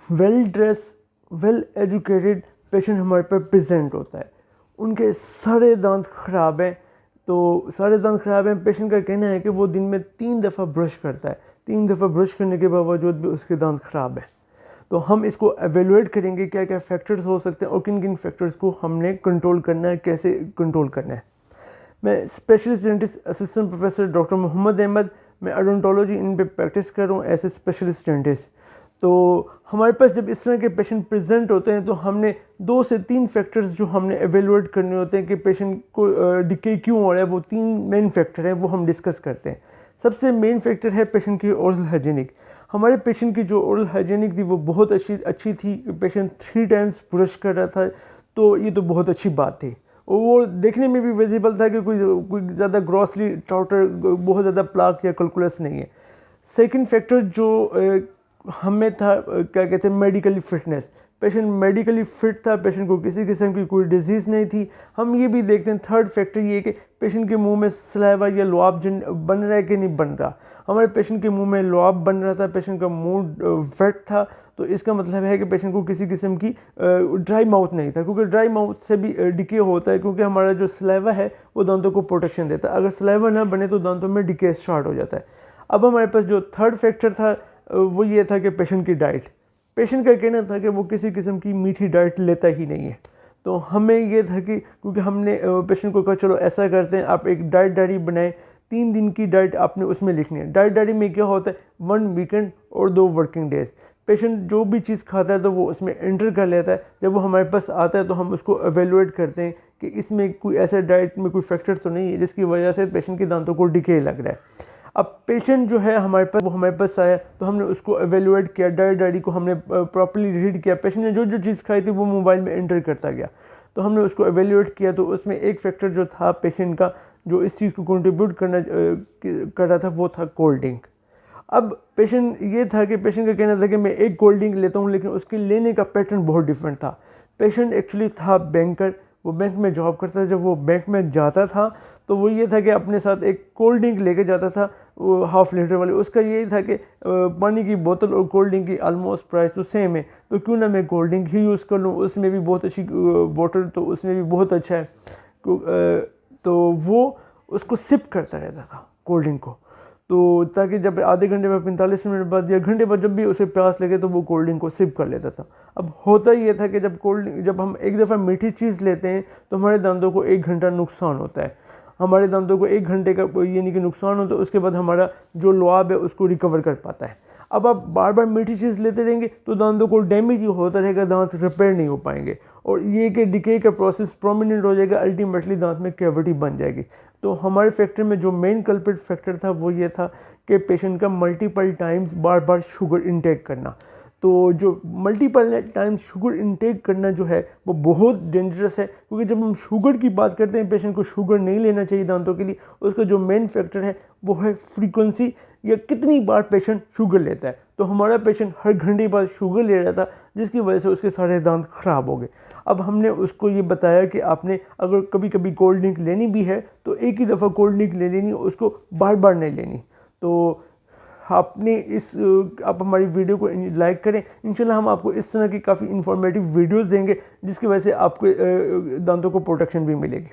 Well dress, well educated patient हमारे पास present होता है, उनके सारे दांत ख़राब हैं। तो सारे दांत ख़राब हैं, पेशेंट का कहना है कि वो दिन में 3 दफ़ा ब्रश करता है, 3 दफ़ा ब्रश करने के बावजूद भी उसके दांत ख़राब हैं। तो हम इसको एवेलुएट करेंगे क्या क्या फैक्टर्स हो सकते हैं और किन किन फैक्टर्स को हमने कंट्रोल करना है, कैसे कंट्रोल करना है। मैं specialist dentist assistant professor doctor Mohammad Ahmad, मैं ओडोंटोलॉजी इन पे प्रैक्टिस कर रहा हूँ एज ए स्पेशलिस्ट डेंटिस्ट। तो हमारे पास जब इस तरह के पेशेंट प्रेजेंट होते हैं तो हमने 2 से 3 फैक्टर्स जो हमने एवेलुएट करने होते हैं कि पेशेंट को डिके क्यों हो रहा है, वो 3 मेन फैक्टर हैं, वो हम डिस्कस करते हैं। सबसे मेन फैक्टर है पेशेंट की ओरल हाइजीनिक। हमारे पेशेंट की जो ओरल हाइजीनिक थी वो बहुत अच्छी थी। पेशेंट 3 टाइम्स ब्रश कर रहा था, तो ये तो बहुत अच्छी बात थी। और वो देखने में भी विजिबल था कि कोई ज़्यादा ग्रॉसली टाउटर, बहुत ज़्यादा प्लाक या कैलकुलस नहीं है। सेकंड फैक्टर जो हमें था, क्या कहते हैं, medically fitness. Patient medically fit था, पेशेंट को किसी किस्म की कोई डिजीज़ नहीं थी। हम ये भी देखते हैं, थर्ड फैक्टर ये कि पेशेंट के मुंह में सलाइवा या लुआब बन रहा है कि नहीं बन रहा। हमारे पेशेंट के मुंह में लुआब बन रहा था, पेशेंट का मुंह वेट था, तो इसका मतलब है कि पेशेंट को किसी किस्म की ड्राई माउथ नहीं था, क्योंकि ड्राई माउथ से भी डिके होता है, क्योंकि हमारा जो सलाइवा है वो दांतों को प्रोटेक्शन देता है। अगर सलाइवा ना बने तो दांतों में डिके स्टार्ट हो जाता है। अब हमारे पास जो थर्ड फैक्टर था वो ये था कि पेशेंट की डाइट। पेशेंट का कहना था कि वो किसी किस्म की मीठी डाइट लेता ही नहीं है। तो हमें ये था कि क्योंकि हमने पेशेंट को कहा चलो ऐसा करते हैं, आप एक डाइट डायरी बनाएं, 3 दिन की डाइट आपने उसमें लिखनी है। डाइट डायरी में क्या होता है, 1 वीकेंड और 2 वर्किंग डेज। पेशेंट जो भी चीज़ खाता है तो वो उसमें एंटर कर लेता है। जब वो हमारे पास आता है तो हम उसको एवेलुएट करते हैं कि इसमें कोई ऐसा डाइट में कोई फैक्टर तो नहीं है जिसकी वजह से पेशेंट के दांतों को डिके लग रहा है। अब पेशेंट जो है हमारे पास आया तो हमने उसको एवेलुएट किया, डाइट डायरी को हमने प्रॉपर्ली रीड किया। पेशेंट ने जो जो चीज़ खाई थी वो मोबाइल में एंटर करता गया, तो हमने उसको एवेलुएट किया। तो उसमें एक फैक्टर जो था पेशेंट का, जो इस चीज़ को कंट्रीब्यूट कर रहा था, वो था कोल्ड ड्रिंक। अब पेशेंट ये था कि पेशेंट का कहना था कि मैं एक कोल्ड ड्रिंक लेता हूँ, लेकिन उसके लेने का पैटर्न बहुत डिफरेंट था। पेशेंट एक्चुअली था बैंकर, वो बैंक में जॉब करता था। जब वो बैंक में जाता था तो वो ये था कि अपने साथ एक कोल्ड ड्रिंक लेके जाता था, वो हाफ़ लीटर वाली। उसका यही था कि पानी की बोतल और कोल्ड ड्रिंक की आलमोस्ट प्राइस तो सेम है, तो क्यों ना मैं कोल्ड ड्रिंक ही यूज़ कर लूँ, उसमें भी बहुत अच्छी वाटर, तो उसमें भी बहुत अच्छा है। तो वो उसको सिप करता रहता था कोल्ड ड्रिंक को, तो ताकि जब आधे घंटे में 45 मिनट बाद या घंटे बाद जब भी उसे प्यास लगे तो वो कोल्ड ड्रिंक को सिप कर लेता था। अब होता ये था कि जब हम एक दफ़ा मीठी चीज़ लेते हैं तो हमारे दांतों को 1 घंटा नुकसान होता है। हमारे दांतों को 1 घंटे का यानी कि नुकसान होता है, उसके बाद हमारा जो लुआब है उसको रिकवर कर पाता है। अब आप बार बार मीठी चीज़ लेते रहेंगे तो दांतों को डैमेज ही होता रहेगा, दांत रिपेयर नहीं हो पाएंगे, और ये कि डिके का प्रोसेस प्रोमिनेंट हो जाएगा, अल्टीमेटली दांत में कैविटी बन जाएगी। तो हमारे फैक्टर में जो मेन कल्प्रिट फैक्टर था वो ये था कि पेशेंट का मल्टीपल टाइम्स बार बार शुगर इंटेक करना। तो जो मल्टीपल टाइम्स शुगर इंटेक करना जो है वो बहुत डेंजरस है, क्योंकि जब हम शुगर की बात करते हैं, पेशेंट को शुगर नहीं लेना चाहिए दांतों के लिए। उसका जो मेन फैक्टर है वो है फ्रीक्वेंसी, या कितनी बार पेशेंट शुगर लेता है। तो हमारा पेशेंट हर घंटे बाद शुगर ले रहा था, जिसकी वजह से उसके सारे दांत ख़राब हो गए। अब हमने उसको ये बताया कि आपने अगर कभी कभी कोल्ड ड्रिंक लेनी भी है तो एक ही दफ़ा कोल्ड ड्रिंक ले लेनी, उसको बार बार नहीं लेनी। तो आप हमारी वीडियो को लाइक करें। इंशाल्लाह हम आपको इस तरह की काफ़ी इंफॉर्मेटिव वीडियोस देंगे जिसकी वजह से आपको दांतों को प्रोटेक्शन भी मिलेगी।